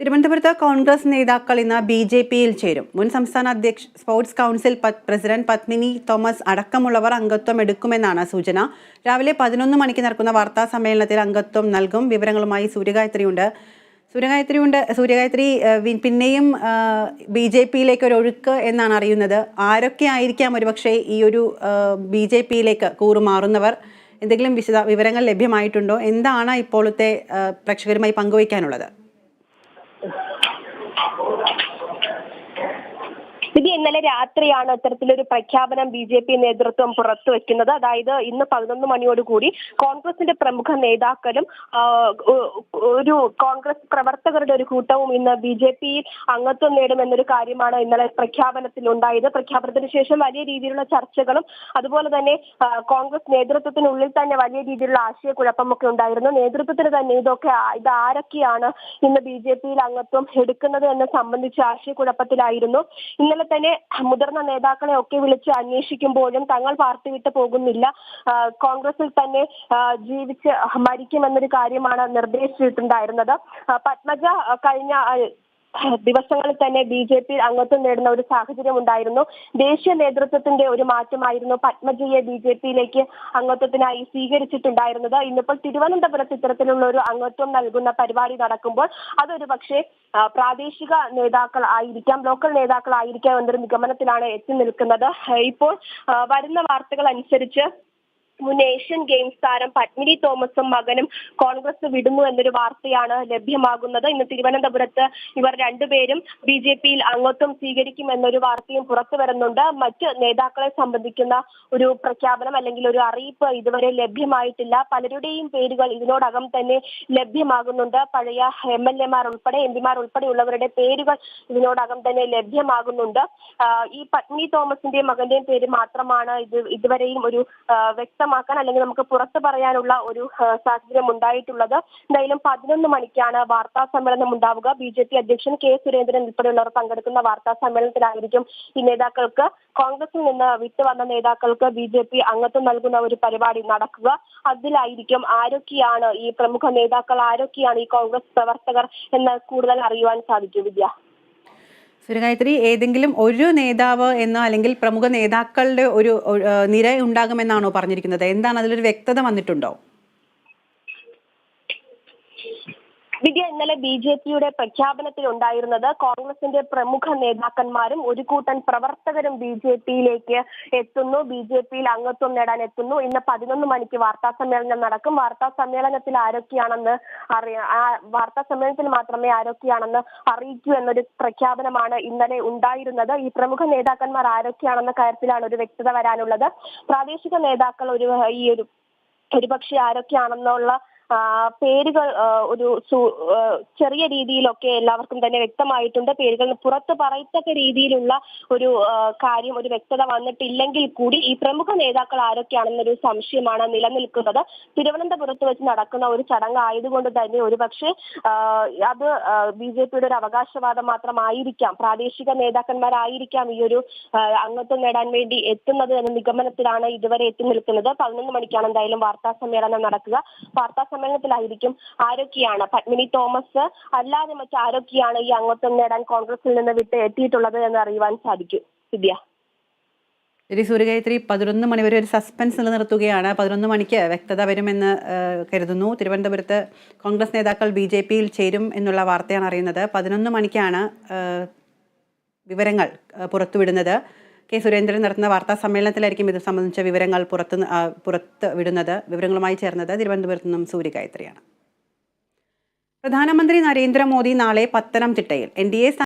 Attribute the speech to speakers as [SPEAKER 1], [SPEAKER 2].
[SPEAKER 1] തിരുവനന്തപുരത്ത് കോൺഗ്രസ് നേതാക്കൾ ഇന്ന് ബി.ജെ.പിയിൽ ചേരും. മുൻ സംസ്ഥാന sports council president Padmini Thomas അടക്കമുള്ളവർ അംഗത്വം എടുക്കുമെന്നാണ് സൂചന. രാവിലെ 11 മണിക്ക് നടക്കുന്ന വാർത്താ സമ്മേളനത്തിൽ അംഗത്വം നൽകും. വിവരങ്ങളുമായി സൂര്യഗായത്രിയുണ്ട്. സൂര്യഗായത്രി, പിന്നെയും ബി.ജെ.പിയിലേക്ക് ഒരു ഒഴുക്ക് എന്നാണ് അറിയുന്നത്. ആരൊക്കെ ആയിരിക്കാം ഒരുപക്ഷെ ഈ ഒരു ബി.ജെ.പിയിലേക്ക് കൂറുമാറുന്നവർ? എന്തെങ്കിലും വിവരങ്ങൾ ലഭ്യമായിട്ടുണ്ടോ? എന്താണ് ഇപ്പോഴത്തെ പ്രേക്ഷകരുമായി പങ്കുവയ്ക്കാനുള്ളത്?
[SPEAKER 2] ഇന്നലെ രാത്രിയാണ് ഇത്തരത്തിലൊരു പ്രഖ്യാപനം ബി.ജെ.പി നേതൃത്വം പുറത്തുവെക്കുന്നത്. അതായത് ഇന്ന് 11 മണിയോടുകൂടി കോൺഗ്രസിന്റെ പ്രമുഖ നേതാക്കളും ഒരു കോൺഗ്രസ് പ്രവർത്തകരുടെ ഒരു കൂട്ടവും ഇന്ന് ബി.ജെ.പിയിൽ അംഗത്വം നേടുമെന്നൊരു കാര്യമാണ് ഇന്നലെ പ്രഖ്യാപനത്തിൽ ഉണ്ടായത്. പ്രഖ്യാപനത്തിന് ശേഷം വലിയ രീതിയിലുള്ള ചർച്ചകളും അതുപോലെ തന്നെ കോൺഗ്രസ് നേതൃത്വത്തിനുള്ളിൽ തന്നെ വലിയ രീതിയിലുള്ള ആശയക്കുഴപ്പമൊക്കെ ഉണ്ടായിരുന്നു. നേതൃത്വത്തിന് തന്നെ ഇത് ആരൊക്കെയാണ് ഇന്ന് ബി.ജെ.പിയിൽ അംഗത്വം എടുക്കുന്നത് എന്ന് സംബന്ധിച്ച് ആശയക്കുഴപ്പത്തിലായിരുന്നു. ഇന്നലെ തന്നെ മുതിർന്ന നേതാക്കളെ ഒക്കെ വിളിച്ച് അന്വേഷിക്കുമ്പോഴും തങ്ങൾ പാർട്ടി വിട്ട് പോകുന്നില്ല, കോൺഗ്രസിൽ തന്നെ ജീവിച്ച് മരിക്കുമെന്നൊരു കാര്യമാണ് നിർദ്ദേശിച്ചിട്ടുണ്ടായിരുന്നത്. പത്മജ കഴിഞ്ഞ ദിവസങ്ങളിൽ തന്നെ ബി.ജെ.പി അംഗത്വം നേടുന്ന ഒരു സാഹചര്യം ഉണ്ടായിരുന്നു. ദേശീയ നേതൃത്വത്തിന്റെ ഒരു മാറ്റമായിരുന്നു പത്മജയെ ബി.ജെ.പിയിലേക്ക് അംഗത്വത്തിനായി സ്വീകരിച്ചിട്ടുണ്ടായിരുന്നത്. ഇന്നിപ്പോൾ തിരുവനന്തപുരത്ത് ഇത്തരത്തിലുള്ള ഒരു അംഗത്വം നൽകുന്ന പരിപാടി നടക്കുമ്പോൾ അതൊരു പക്ഷേ പ്രാദേശിക നേതാക്കൾ ആയിരിക്കാം, ലോക്കൽ നേതാക്കൾ ആയിരിക്കാം എന്നൊരു നിഗമനത്തിലാണ് എത്തി നിൽക്കുന്നത്. ഇപ്പോൾ വരുന്ന വാർത്തകൾ അനുസരിച്ച് മുൻ ഏഷ്യൻ ഗെയിംസ് താരം പത്മിനി തോമസും മകനും കോൺഗ്രസ് വിടുന്നു എന്നൊരു വാർത്തയാണ് ലഭ്യമാകുന്നത്. ഇന്ന് തിരുവനന്തപുരത്ത് ഇവർ രണ്ടുപേരും ബി.ജെ.പിയിൽ അംഗത്വം സ്വീകരിക്കും എന്നൊരു വാർത്തയും പുറത്തു വരുന്നുണ്ട്. മറ്റ് നേതാക്കളെ സംബന്ധിക്കുന്ന ഒരു പ്രഖ്യാപനം അല്ലെങ്കിൽ ഒരു അറിയിപ്പ് ഇതുവരെ ലഭ്യമായിട്ടില്ല. പലരുടെയും പേരുകൾ ഇതിനോടകം തന്നെ ലഭ്യമാകുന്നുണ്ട്. പഴയ എം.എൽ.എമാർ ഉൾപ്പെടെ എം.പിമാർ ഉൾപ്പെടെയുള്ളവരുടെ പേരുകൾ ഇതിനോടകം തന്നെ ലഭ്യമാകുന്നുണ്ട്. ഈ പത്മിനി തോമസിന്റെയും മകന്റെയും പേര് മാത്രമാണ് ഇതുവരെയും ഒരു വ്യക്തമാക്കാൻ അല്ലെങ്കിൽ നമുക്ക് പുറത്തു പറയാനുള്ള ഒരു സാഹചര്യം ഉണ്ടായിട്ടുള്ളത്. എന്തായാലും 11 മണിക്കാണ് വാർത്താ സമ്മേളനം ഉണ്ടാവുക. ബി.ജെ.പി അധ്യക്ഷൻ കെ സുരേന്ദ്രൻ ഉൾപ്പെടെയുള്ളവർ പങ്കെടുക്കുന്ന വാർത്താ സമ്മേളനത്തിലായിരിക്കും ഈ നേതാക്കൾക്ക്, കോൺഗ്രസിൽ നിന്ന് വിട്ടുവന്ന നേതാക്കൾക്ക് ബി.ജെ.പി അംഗത്വം നൽകുന്ന ഒരു പരിപാടി നടക്കുക. അതിലായിരിക്കും ആരൊക്കെയാണ് ഈ പ്രമുഖ നേതാക്കൾ, ആരൊക്കെയാണ് ഈ കോൺഗ്രസ് പ്രവർത്തകർ എന്ന് കൂടുതൽ അറിയുവാൻ സാധിക്കും. വിദ്യ.
[SPEAKER 1] സൂര്യഗായത്രി, ഏതെങ്കിലും ഒരു നേതാവ് എന്നോ അല്ലെങ്കിൽ പ്രമുഖ നേതാക്കളുടെ ഒരു നിര ഉണ്ടാകുമെന്നാണോ പറഞ്ഞിരിക്കുന്നത്? എന്താണ് അതിലൊരു വ്യക്തത വന്നിട്ടുണ്ടോ?
[SPEAKER 2] വിദ്യ, ഇന്നലെ ബി.ജെ.പിയുടെ പ്രഖ്യാപനത്തിൽ ഉണ്ടായിരുന്നത് കോൺഗ്രസിന്റെ പ്രമുഖ നേതാക്കന്മാരും ഒരു കൂട്ടം പ്രവർത്തകരും ബി.ജെ.പിയിലേക്ക് എത്തുന്നു, ബി.ജെ.പിയിൽ അംഗത്വം നേടാൻ എത്തുന്നു. ഇന്ന് 11 മണിക്ക് വാർത്താ സമ്മേളനം നടക്കും. വാർത്താ സമ്മേളനത്തിൽ വാർത്താ സമ്മേളനത്തിൽ മാത്രമേ ആരൊക്കെയാണെന്ന് അറിയിക്കൂ എന്നൊരു പ്രഖ്യാപനമാണ് ഇന്നലെ ഉണ്ടായിരുന്നത്. ഈ പ്രമുഖ നേതാക്കന്മാർ ആരൊക്കെയാണെന്ന കാര്യത്തിലാണ് ഒരു വ്യക്തത വരാനുള്ളത്. പ്രാദേശിക നേതാക്കൾ ഒരുപക്ഷെ ആരൊക്കെയാണെന്നുള്ള പേരുകൾ ഒരു ചെറിയ രീതിയിലൊക്കെ എല്ലാവർക്കും തന്നെ വ്യക്തമായിട്ടുണ്ട്. പേരുകൾ പുറത്ത് പറയത്തക്ക രീതിയിലുള്ള ഒരു കാര്യം, ഒരു വ്യക്തത വന്നിട്ടില്ലെങ്കിൽ കൂടി ഈ പ്രമുഖ നേതാക്കൾ ആരൊക്കെയാണെന്നൊരു സംശയമാണ് നിലനിൽക്കുന്നത്. തിരുവനന്തപുരത്ത് വെച്ച് നടക്കുന്ന ഒരു ചടങ്ങ് ആയതുകൊണ്ട് തന്നെ ഒരുപക്ഷെ അത് ബി.ജെ.പിയുടെ ഒരു അവകാശവാദം മാത്രമായിരിക്കാം, പ്രാദേശിക നേതാക്കന്മാരായിരിക്കാം ഈ ഒരു അംഗത്വം നേടാൻ വേണ്ടി എത്തുന്നത് എന്ന നിഗമനത്തിലാണ് ഇതുവരെ എത്തി നിൽക്കുന്നത്. 11 മണിക്കാണ് എന്തായാലും വാർത്താ സമ്മേളനം നടക്കുക. വാർത്താ സമ്മേളനത്തിലായിരിക്കും ആരൊക്കെയാണ് പത്മിനി തോമസ് അല്ലാതെ മറ്റാരൊക്കെയാണ് ഈ അംഗത്വം നേടാൻ കോൺഗ്രസിൽ നിന്ന് വിട്ട് എത്തിയിട്ടുള്ളത് എന്ന് അറിയുവാൻ സാധിക്കും. വിദ്യ.
[SPEAKER 1] ശരി സൂര്യഗായത്രി, 11 മണി വരെ ഒരു സസ്പെൻസ് നിലനിർത്തുകയാണ്. 11 മണിക്ക് വ്യക്തത വരുമെന്ന് കരുതുന്നു. തിരുവനന്തപുരത്ത് കോൺഗ്രസ് നേതാക്കൾ ബി.ജെ.പിയിൽ ചേരും എന്നുള്ള വാർത്തയാണ് അറിയുന്നത്. 11 മണിക്കാണ് വിവരങ്ങൾ പുറത്തുവിടുന്നത്. കെ സുരേന്ദ്രൻ നടത്തുന്ന വാർത്താ സമ്മേളനത്തിലായിരിക്കും ഇത് സംബന്ധിച്ച വിവരങ്ങൾ പുറത്ത് വിടുന്നത്. വിവരങ്ങളുമായി ചേർന്നത് തിരുവനന്തപുരത്ത് നിന്നും സൂര്യഗായത്രിയാണ്. പ്രധാനമന്ത്രി നരേന്ദ്രമോദി നാളെ പത്തനംതിട്ടയിൽ എൻ.ഡി.എ